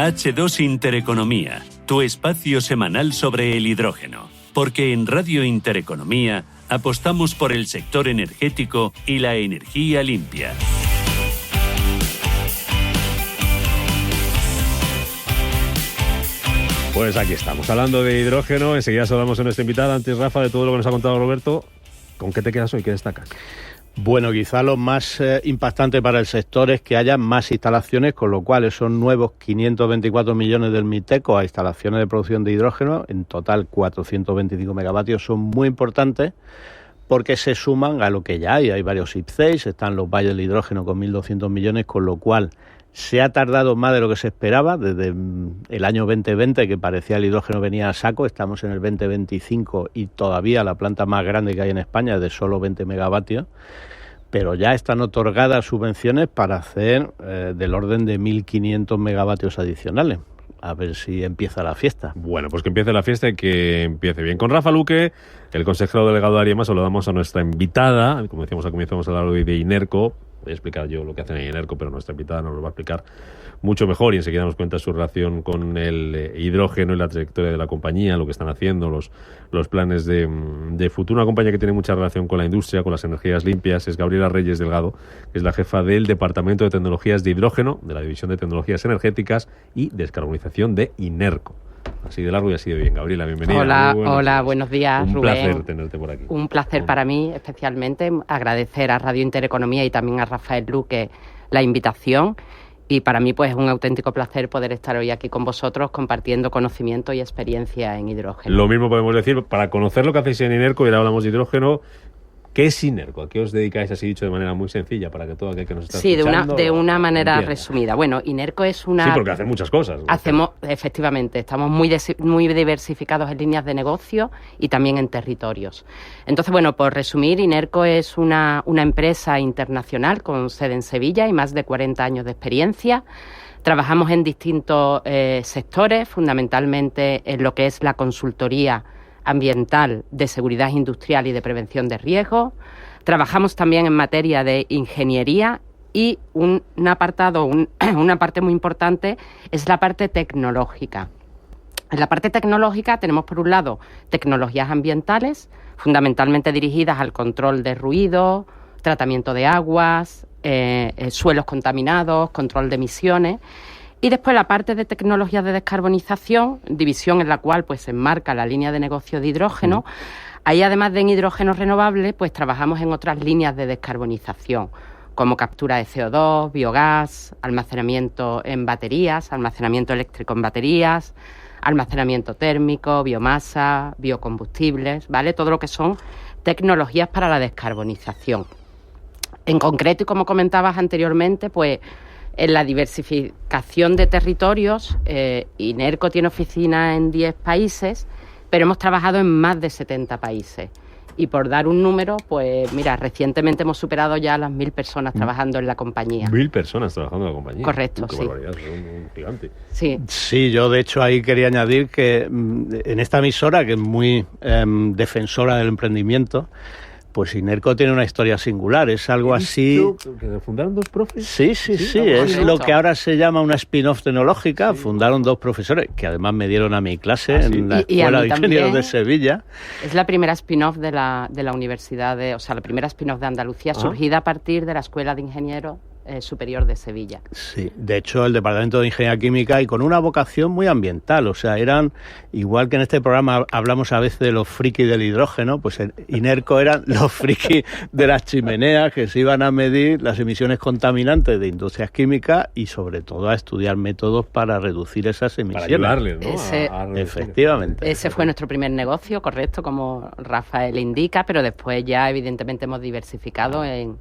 H2 Intereconomía, tu espacio semanal sobre el hidrógeno. Porque en Radio Intereconomía apostamos por el sector energético y la energía limpia. Pues aquí estamos, hablando de hidrógeno. Enseguida saludamos a nuestra invitada. Antes, Rafa, de todo lo que nos ha contado Roberto, ¿con qué te quedas hoy? ¿Qué destacas? Bueno, quizá lo más impactante para el sector es que haya más instalaciones, con lo cual esos nuevos 524 millones del MITECO a instalaciones de producción de hidrógeno, en total 425 megavatios, son muy importantes porque se suman a lo que ya hay. Hay varios IPCEIs, están los valles del hidrógeno con 1.200 millones, con lo cual se ha tardado más de lo que se esperaba. Desde el año 2020, que parecía el hidrógeno venía a saco, estamos en el 2025 y todavía la planta más grande que hay en España es de solo 20 megavatios, pero ya están otorgadas subvenciones para hacer del orden de 1.500 megavatios adicionales. A ver si empieza la fiesta. Bueno, pues que empiece la fiesta y que empiece bien. Con Rafa Luque, el consejero delegado de ARIEMA, saludamos a nuestra invitada. Como decíamos al comienzo, vamos a hablar hoy de Inerco. Voy a explicar yo lo que hacen en Inerco, pero nuestra invitada nos lo va a explicar mucho mejor y enseguida nos cuenta su relación con el hidrógeno y la trayectoria de la compañía, lo que están haciendo, los planes de futuro. Una compañía que tiene mucha relación con la industria, con las energías limpias. Es Gabriela Reyes Delgado, que es la jefa del Departamento de Tecnologías de Hidrógeno, de la División de Tecnologías Energéticas y Descarbonización de Inerco. Así de largo y así de bien. Gabriela, bienvenida. Hola, buenos días, Un Rubén. placer tenerte por aquí. Un placer para mí, especialmente, agradecer a Radio Intereconomía y también a Rafael Luque la invitación. Y para mí pues es un auténtico placer poder estar hoy aquí con vosotros compartiendo conocimiento y experiencia en hidrógeno. Lo mismo podemos decir, para conocer lo que hacéis en Inerco, y ahora hablamos de hidrógeno. ¿Qué es Inerco? ¿A qué os dedicáis, así dicho de manera muy sencilla, para que todo aquel que nos está escuchando... Sí, de una manera entienda? Resumida. Bueno, Inerco es una... Sí, porque hacen muchas cosas, ¿no? Efectivamente, estamos muy diversificados en líneas de negocio y también en territorios. Entonces, bueno, por resumir, Inerco es una empresa internacional con sede en Sevilla y más de 40 años de experiencia. Trabajamos en distintos sectores, fundamentalmente en lo que es la consultoría ambiental, de seguridad industrial y de prevención de riesgos. Trabajamos también en materia de ingeniería y una parte muy importante es la parte tecnológica. En la parte tecnológica tenemos, por un lado, tecnologías ambientales, fundamentalmente dirigidas al control de ruido, tratamiento de aguas, suelos contaminados, control de emisiones. Y después la parte de tecnologías de descarbonización, división en la cual pues se enmarca la línea de negocio de hidrógeno. Ahí, además de en hidrógeno renovable, pues trabajamos en otras líneas de descarbonización, como captura de CO2, biogás, almacenamiento en baterías, almacenamiento eléctrico en baterías, almacenamiento térmico, biomasa, biocombustibles, ¿vale? Todo lo que son tecnologías para la descarbonización. En concreto, y como comentabas anteriormente, pues en la diversificación de territorios, Inerco tiene oficinas en 10 países, pero hemos trabajado en más de 70 países. Y por dar un número, pues mira, recientemente hemos superado ya las 1.000 personas trabajando en la compañía. 1.000 personas trabajando en la compañía. Correcto, qué sí. barbaridad, es un gigante. Sí, yo de hecho ahí quería añadir que en esta emisora, que es muy defensora del emprendimiento, pues Inerco tiene una historia singular, es algo así... ¿Que fundaron dos profes? Sí, es lo que ahora se llama una spin-off tecnológica. Fundaron dos profesores, que además me dieron a mi clase en la Escuela de Ingenieros de Sevilla. Es la primera spin-off de la universidad, la primera spin-off de Andalucía, surgida a partir de la Escuela de Ingenieros Superior de Sevilla. Sí, de hecho el Departamento de Ingeniería Química, y con una vocación muy ambiental, o sea, eran, igual que en este programa hablamos a veces de los frikis del hidrógeno, pues en Inerco eran los frikis de las chimeneas que se iban a medir las emisiones contaminantes de industrias químicas y sobre todo a estudiar métodos para reducir esas emisiones. Para ayudarles, ¿no? Efectivamente. Ese fue nuestro primer negocio, correcto, como Rafael indica, pero después ya evidentemente hemos diversificado en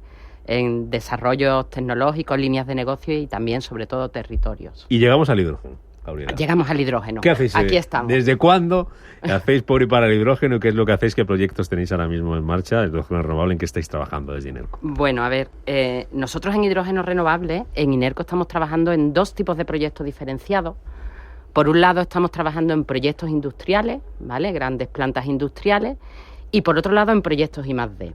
desarrollos tecnológicos, líneas de negocio y también, sobre todo, territorios. Y llegamos al hidrógeno, Gabriela. Llegamos al hidrógeno. ¿Qué hacéis? Aquí estamos. ¿Desde cuándo hacéis por y para el hidrógeno? ¿Qué es lo que hacéis? ¿Qué proyectos tenéis ahora mismo en marcha? ¿El hidrógeno renovable en qué estáis trabajando desde Inerco? Bueno, a ver, nosotros en hidrógeno renovable, en Inerco estamos trabajando en dos tipos de proyectos diferenciados. Por un lado, estamos trabajando en proyectos industriales, ¿vale? Grandes plantas industriales. Y por otro lado, en proyectos I+D.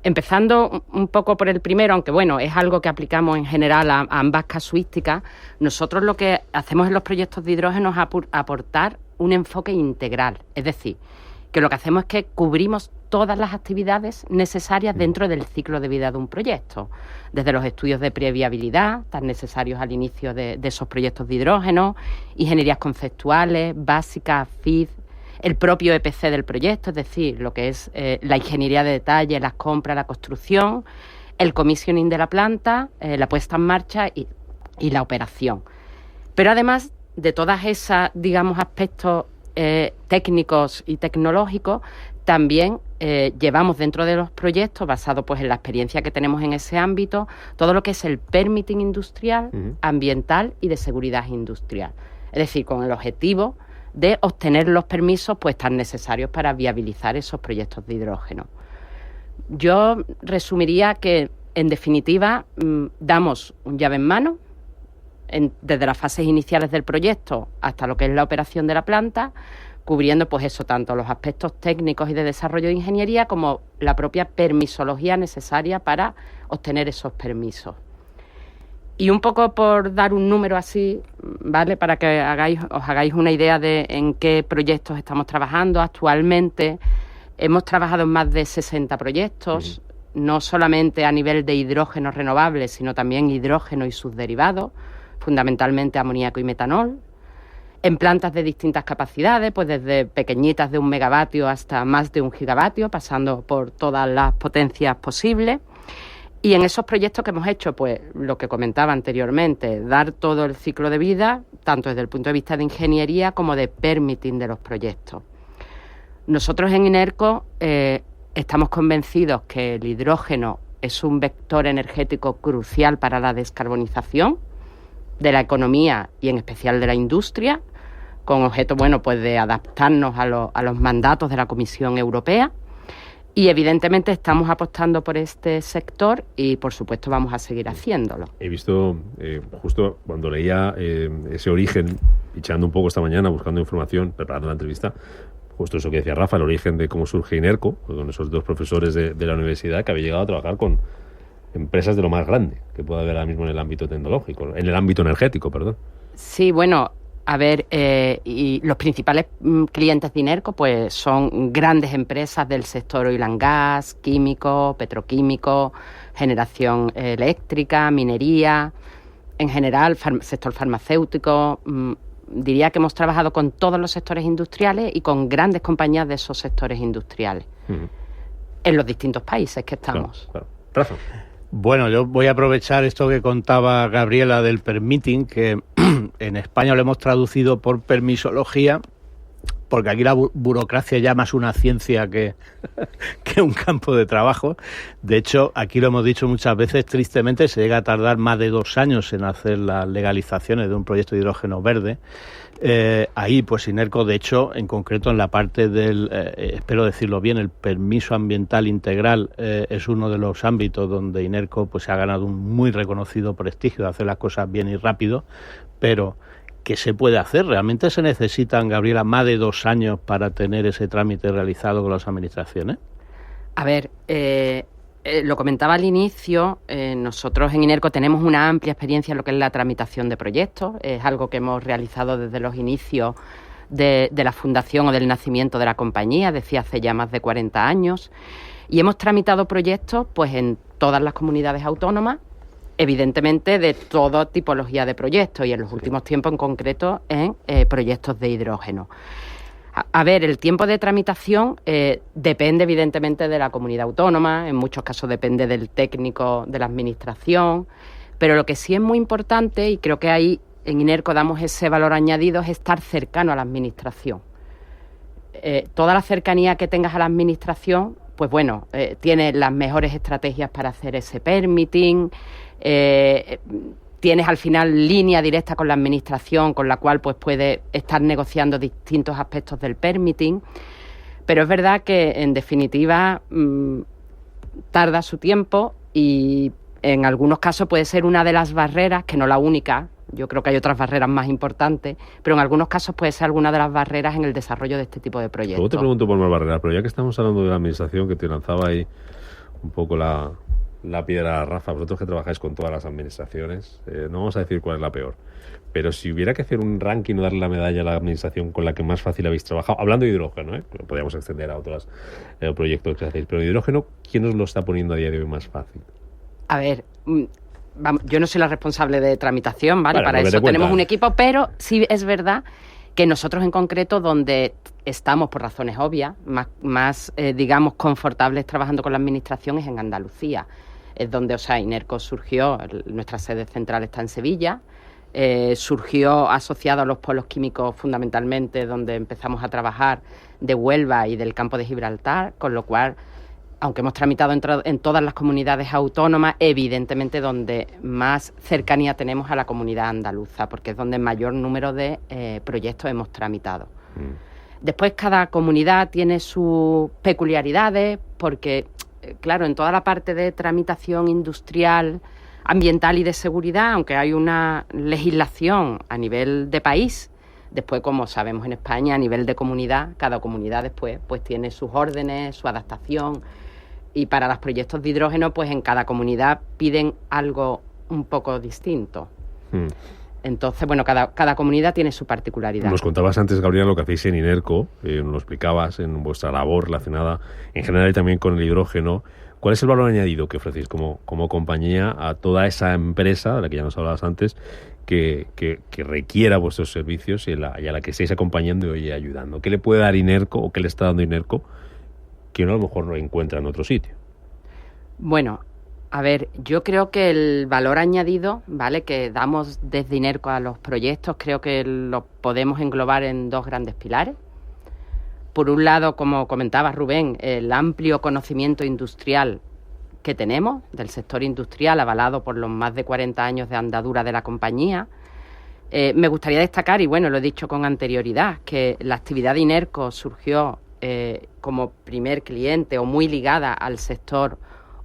Empezando un poco por el primero, aunque bueno, es algo que aplicamos en general a ambas casuísticas, nosotros lo que hacemos en los proyectos de hidrógeno es aportar un enfoque integral. Es decir, que lo que hacemos es que cubrimos todas las actividades necesarias dentro del ciclo de vida de un proyecto, desde los estudios de previabilidad, tan necesarios al inicio de esos proyectos de hidrógeno, ingenierías conceptuales, básicas, FID, el propio EPC del proyecto, es decir, lo que es la ingeniería de detalle, las compras, la construcción, el commissioning de la planta, la puesta en marcha y la operación. Pero además de todas esas, digamos, aspectos técnicos y tecnológicos, también llevamos dentro de los proyectos, basado pues en la experiencia que tenemos en ese ámbito, todo lo que es el permitting industrial, ambiental y de seguridad industrial. Es decir, con el objetivo de obtener los permisos pues tan necesarios para viabilizar esos proyectos de hidrógeno. Yo resumiría que, en definitiva, damos un llave en mano desde las fases iniciales del proyecto hasta lo que es la operación de la planta, cubriendo pues eso, tanto los aspectos técnicos y de desarrollo de ingeniería como la propia permisología necesaria para obtener esos permisos. Y un poco por dar un número así, ¿vale?, para que os hagáis una idea de en qué proyectos estamos trabajando actualmente. Hemos trabajado en más de 60 proyectos, no solamente a nivel de hidrógeno renovable, sino también hidrógeno y sus derivados, fundamentalmente amoníaco y metanol, en plantas de distintas capacidades, pues desde pequeñitas de 1 megavatio hasta más de 1 gigavatio, pasando por todas las potencias posibles. Y en esos proyectos que hemos hecho, pues lo que comentaba anteriormente, dar todo el ciclo de vida, tanto desde el punto de vista de ingeniería como de permitting de los proyectos. Nosotros en INERCO estamos convencidos que el hidrógeno es un vector energético crucial para la descarbonización de la economía y en especial de la industria, con objeto, bueno, pues de adaptarnos a los mandatos de la Comisión Europea. Y evidentemente estamos apostando por este sector y por supuesto vamos a seguir haciéndolo. He visto, justo cuando leía ese origen, echando un poco esta mañana, buscando información, preparando la entrevista, justo eso que decía Rafa, el origen de cómo surge INERCO, con esos 2 profesores de la universidad que había llegado a trabajar con empresas de lo más grande que puede haber ahora mismo en el ámbito tecnológico, en el ámbito energético, perdón. Sí, bueno, a ver, y los principales clientes de INERCO pues son grandes empresas del sector oil and gas, químico, petroquímico, generación eléctrica, minería, en general, sector farmacéutico. Diría que hemos trabajado con todos los sectores industriales y con grandes compañías de esos sectores industriales en los distintos países que estamos. Claro. Rafa. Bueno, yo voy a aprovechar esto que contaba Gabriela del permitting, que en España lo hemos traducido por permisología, porque aquí la burocracia ya más una ciencia que un campo de trabajo. De hecho, aquí lo hemos dicho muchas veces, tristemente se llega a tardar más de 2 años en hacer las legalizaciones de un proyecto de hidrógeno verde. Ahí, pues INERCO, de hecho, en concreto en la parte del, espero decirlo bien, el permiso ambiental integral, es uno de los ámbitos donde INERCO pues ha ganado un muy reconocido prestigio de hacer las cosas bien y rápido, pero ¿qué se puede hacer? ¿Realmente se necesitan, Gabriela, más de 2 años para tener ese trámite realizado con las administraciones? A ver, lo comentaba al inicio, nosotros en INERCO tenemos una amplia experiencia en lo que es la tramitación de proyectos. Es algo que hemos realizado desde los inicios de la fundación o del nacimiento de la compañía, decía hace ya más de 40 años. Y hemos tramitado proyectos pues en todas las comunidades autónomas, evidentemente de toda tipología de proyectos y en los últimos tiempos en concreto en proyectos de hidrógeno. A ver, el tiempo de tramitación depende evidentemente de la comunidad autónoma, en muchos casos depende del técnico de la administración, pero lo que sí es muy importante, y creo que ahí en INERCO damos ese valor añadido, es estar cercano a la administración. Toda la cercanía que tengas a la administración, pues bueno, tiene las mejores estrategias para hacer ese permitting, tienes al final línea directa con la administración, con la cual pues puedes estar negociando distintos aspectos del permitting, pero es verdad que en definitiva tarda su tiempo y en algunos casos puede ser una de las barreras, que no la única. Yo creo que hay otras barreras más importantes, pero en algunos casos puede ser alguna de las barreras en el desarrollo de este tipo de proyectos. Luego te pregunto por más barreras, pero ya que estamos hablando de la administración, que te lanzaba ahí un poco la piedra, Rafa, vosotros que trabajáis con todas las administraciones, no vamos a decir cuál es la peor, pero si hubiera que hacer un ranking o darle la medalla a la administración con la que más fácil habéis trabajado, hablando de hidrógeno, lo podríamos extender a otros proyectos que hacéis, pero de hidrógeno, ¿quién os lo está poniendo a día de hoy más fácil? A ver, yo no soy la responsable de tramitación, ¿vale? Vale, para eso tenemos un equipo, pero sí es verdad que nosotros en concreto, donde estamos por razones obvias, más digamos, confortables trabajando con la administración es en Andalucía. Es donde, INERCO surgió, nuestra sede central está en Sevilla, surgió asociado a los polos químicos fundamentalmente, donde empezamos a trabajar de Huelva y del campo de Gibraltar, con lo cual, aunque hemos tramitado en todas las comunidades autónomas, evidentemente donde más cercanía tenemos a la comunidad andaluza, porque es donde mayor número de proyectos hemos tramitado. Después cada comunidad tiene sus peculiaridades, porque, claro, en toda la parte de tramitación industrial, ambiental y de seguridad, aunque hay una legislación a nivel de país, después, como sabemos en España, a nivel de comunidad, cada comunidad después pues tiene sus órdenes, su adaptación. Y para los proyectos de hidrógeno, pues en cada comunidad piden algo un poco distinto. Entonces, bueno, cada comunidad tiene su particularidad. Nos contabas antes, Gabriela, lo que hacéis en INERCO, nos lo explicabas en vuestra labor relacionada en general y también con el hidrógeno. ¿Cuál es el valor añadido que ofrecéis como compañía a toda esa empresa, de la que ya nos hablabas antes, que requiera vuestros servicios y a la que estáis acompañando y ayudando? ¿Qué le puede dar INERCO o qué le está dando INERCO que uno a lo mejor no encuentra en otro sitio? Bueno, a ver, yo creo que el valor añadido, ¿vale?, que damos desde INERCO a los proyectos, creo que lo podemos englobar en dos grandes pilares. Por un lado, como comentaba Rubén, el amplio conocimiento industrial que tenemos del sector industrial, avalado por los más de 40 años de andadura de la compañía. Me gustaría destacar, y bueno, lo he dicho con anterioridad, que la actividad de INERCO surgió como primer cliente o muy ligada al sector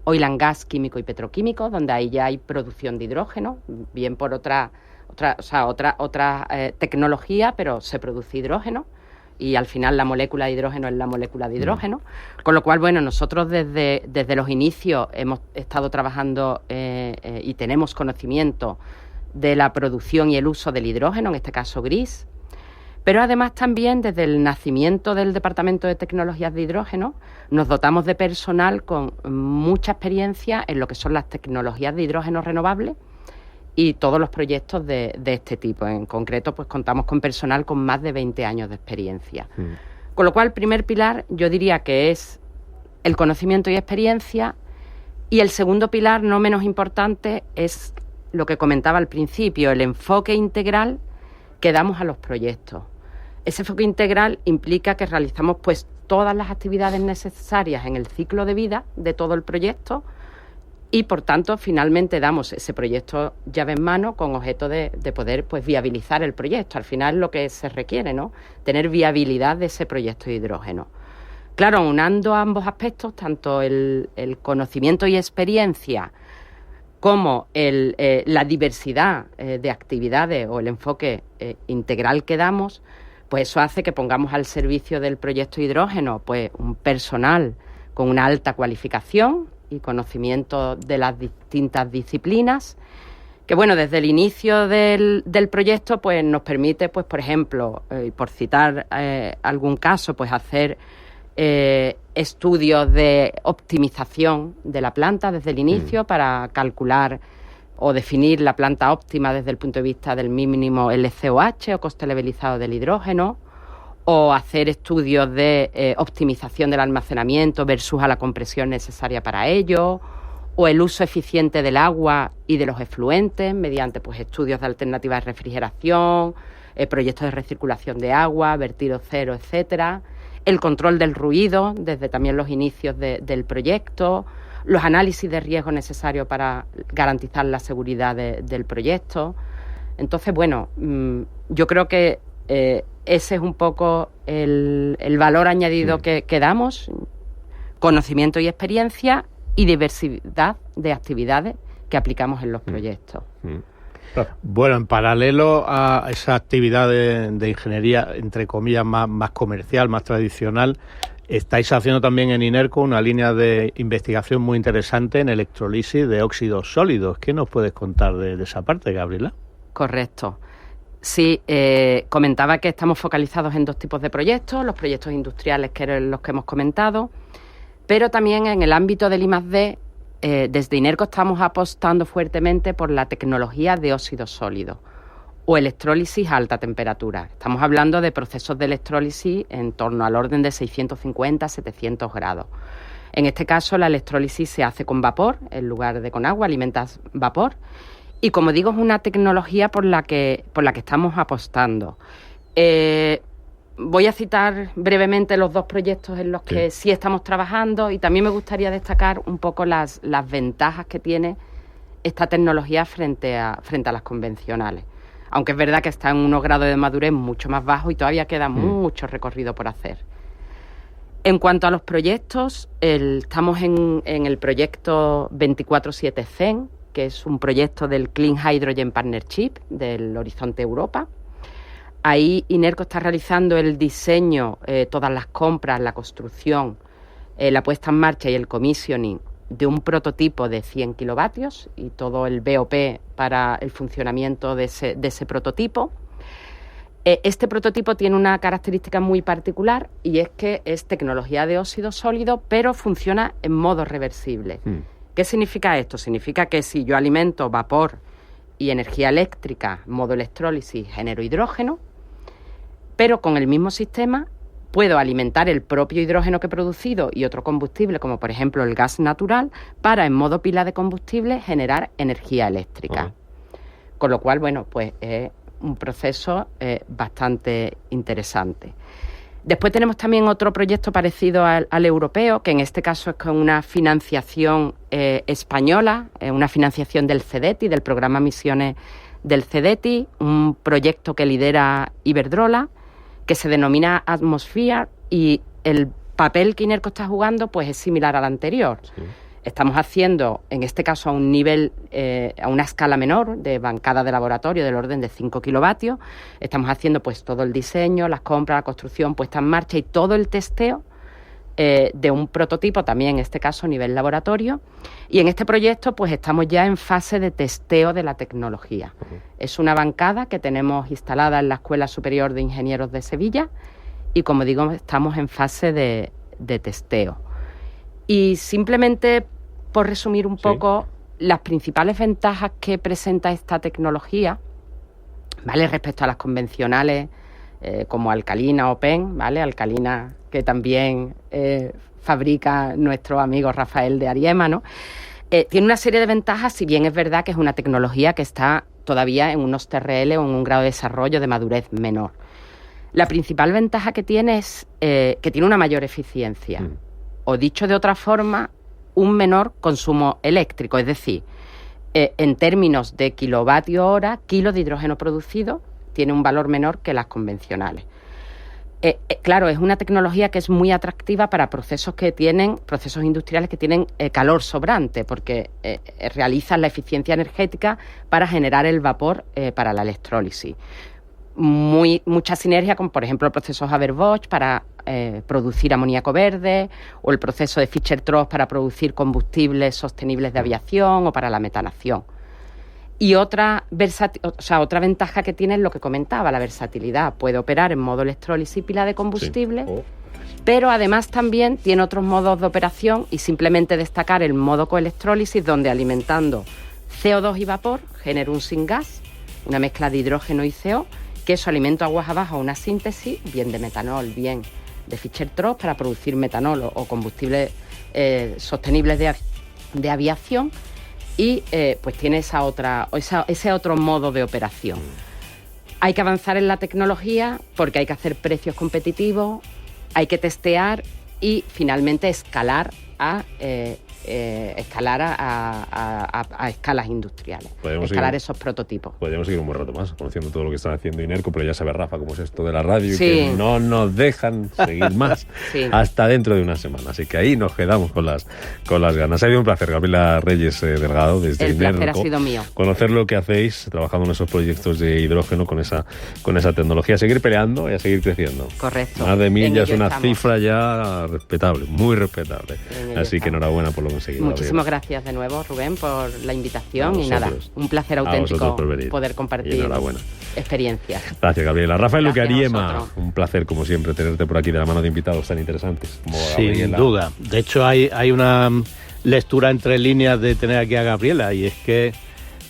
oil and gas químico y petroquímico, donde ahí ya hay producción de hidrógeno, bien por otra tecnología, pero se produce hidrógeno y al final la molécula de hidrógeno es la molécula de hidrógeno. Con lo cual, bueno, nosotros desde los inicios hemos estado trabajando y tenemos conocimiento de la producción y el uso del hidrógeno, en este caso gris. Pero además también desde el nacimiento del Departamento de Tecnologías de Hidrógeno nos dotamos de personal con mucha experiencia en lo que son las tecnologías de hidrógeno renovable y todos los proyectos de este tipo. En concreto, pues contamos con personal con más de 20 años de experiencia. Con lo cual, el primer pilar yo diría que es el conocimiento y experiencia, y el segundo pilar, no menos importante, es lo que comentaba al principio, el enfoque integral que damos a los proyectos. Ese enfoque integral implica que realizamos pues todas las actividades necesarias en el ciclo de vida de todo el proyecto y, por tanto, finalmente damos ese proyecto llave en mano con objeto de poder pues viabilizar el proyecto. Al final lo que se requiere, ¿no?, tener viabilidad de ese proyecto de hidrógeno. Claro, aunando ambos aspectos, tanto el conocimiento y experiencia como la diversidad de actividades o el enfoque integral que damos, pues eso hace que pongamos al servicio del proyecto hidrógeno pues un personal con una alta cualificación y conocimiento de las distintas disciplinas, que bueno, desde el inicio del proyecto pues nos permite, pues por ejemplo, por citar algún caso, pues hacer estudios de optimización de la planta desde el inicio para calcular o definir la planta óptima desde el punto de vista del mínimo LCOH o coste levelizado del hidrógeno, o hacer estudios de optimización del almacenamiento versus a la compresión necesaria para ello, o el uso eficiente del agua y de los efluentes mediante pues estudios de alternativas de refrigeración, proyectos de recirculación de agua, vertido cero, etcétera, el control del ruido desde también los inicios del proyecto, los análisis de riesgo necesarios para garantizar la seguridad del proyecto. Entonces, bueno, yo creo que ese es un poco el valor añadido que damos, conocimiento y experiencia y diversidad de actividades que aplicamos en los proyectos. Bueno, en paralelo a esa actividad de ingeniería, entre comillas, más comercial, más tradicional, Estáis haciendo también en Inerco una línea de investigación muy interesante en electrolisis de óxidos sólidos. ¿Qué nos puedes contar de esa parte, Gabriela? Correcto. Sí, comentaba que estamos focalizados en dos tipos de proyectos, los proyectos industriales, que eran los que hemos comentado, pero también en el ámbito del I+D, desde Inerco estamos apostando fuertemente por la tecnología de óxidos sólidos o electrólisis a alta temperatura. Estamos hablando de procesos de electrólisis en torno al orden de 650-700 grados. En este caso, la electrólisis se hace con vapor en lugar de con agua, alimentas vapor. Y como digo, es una tecnología por la que estamos apostando. Voy a citar brevemente los dos proyectos en los que sí estamos trabajando, y también me gustaría destacar un poco las ventajas que tiene esta tecnología frente a las convencionales. Aunque es verdad que está en unos grados de madurez mucho más bajos y todavía queda mucho recorrido por hacer. En cuanto a los proyectos, estamos en el proyecto 24/7 que es un proyecto del Clean Hydrogen Partnership del Horizonte Europa. Ahí Inerco está realizando el diseño, todas las compras, la construcción, la puesta en marcha y el commissioning de un prototipo de 100 kilovatios y todo el BOP para el funcionamiento de ese prototipo. Este prototipo tiene una característica muy particular, y es que es tecnología de óxido sólido, pero funciona en modo reversible. ¿Qué significa esto? Significa que si yo alimento vapor y energía eléctrica, modo electrólisis, genero hidrógeno, pero con el mismo sistema puedo alimentar el propio hidrógeno que he producido y otro combustible, como por ejemplo el gas natural, para en modo pila de combustible generar energía eléctrica. Con lo cual, bueno, pues es un proceso bastante interesante. Después tenemos también otro proyecto parecido al europeo, que en este caso es con una financiación española, una financiación del CEDETI, del programa Misiones del CEDETI, un proyecto que lidera Iberdrola, que se denomina Atmosphere, y el papel que Inerco está jugando pues es similar al anterior. Sí. Estamos haciendo, en este caso, a un nivel, a una escala menor de bancada de laboratorio del orden de 5 kilovatios. Estamos haciendo pues todo el diseño, las compras, la construcción, puesta en marcha y todo el testeo de un prototipo, también en este caso a nivel laboratorio. Y en este proyecto pues estamos ya en fase de testeo de la tecnología. Es una bancada que tenemos instalada en la Escuela Superior de Ingenieros de Sevilla y, como digo, estamos en fase de testeo. Y simplemente, por resumir un poco, las principales ventajas que presenta esta tecnología, ¿vale?, respecto a las convencionales como Alcalina o PEN, ¿vale? Alcalina, que también fabrica nuestro amigo Rafael de Ariema, ¿no? Tiene una serie de ventajas, si bien es verdad que es una tecnología que está todavía en unos TRL o en un grado de desarrollo de madurez menor. La principal ventaja que tiene es que tiene una mayor eficiencia. O dicho de otra forma, un menor consumo eléctrico, es decir, en términos de kilovatio hora, kilo de hidrógeno producido tiene un valor menor que las convencionales. Claro, es una tecnología que es muy atractiva para procesos industriales que tienen calor sobrante, porque realizan la eficiencia energética para generar el vapor para la electrólisis. Mucha sinergia con, por ejemplo, el proceso Haber-Bosch para producir amoníaco verde, o el proceso de Fischer-Tropsch para producir combustibles sostenibles de aviación o para la metanación. Y otra ventaja que tiene es lo que comentaba, la versatilidad. Puede operar en modo electrólisis y pila de combustible, pero además también tiene otros modos de operación, y simplemente destacar el modo coelectrólisis, donde alimentando CO2 y vapor genera un syngas, una mezcla de hidrógeno y CO, que eso alimento aguas abajo, una síntesis, bien de metanol, bien de Fischer-Tropsch para producir metanol o combustibles sostenibles de aviación, y pues tiene ese otro modo de operación. Hay que avanzar en la tecnología porque hay que hacer precios competitivos, hay que testear y finalmente escalar a escalar a escalas industriales, escalar esos prototipos. Podríamos seguir un buen rato más conociendo todo lo que están haciendo Inerco, pero ya sabe Rafa cómo es esto de la radio, sí, y que no nos dejan seguir más sí, hasta dentro de una semana. Así que ahí nos quedamos con las ganas. Ha sido un placer, Gabriela Reyes Delgado, desde El Inerco. placer ha sido mío. Conocer lo que hacéis, trabajando en esos proyectos de hidrógeno con esa tecnología. Seguir peleando y a seguir creciendo. Correcto. Más de 1000 ya es una cifra ya respetable, muy respetable. Así que enhorabuena por lo conseguido. Muchísimas gracias de nuevo, Rubén, por la invitación y nada, un placer auténtico poder compartir experiencias. Gracias, Gabriela. Rafael Luque Ariema, un placer como siempre tenerte por aquí de la mano de invitados tan interesantes como Gabriela. Sin duda. De hecho hay una lectura entre líneas de tener aquí a Gabriela, y es que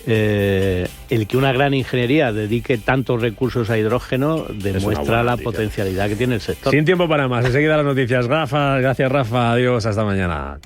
el que una gran ingeniería dedique tantos recursos a hidrógeno demuestra la potencialidad que tiene el sector. Sin tiempo para más, enseguida las noticias. Gracias Rafa, adiós, hasta mañana.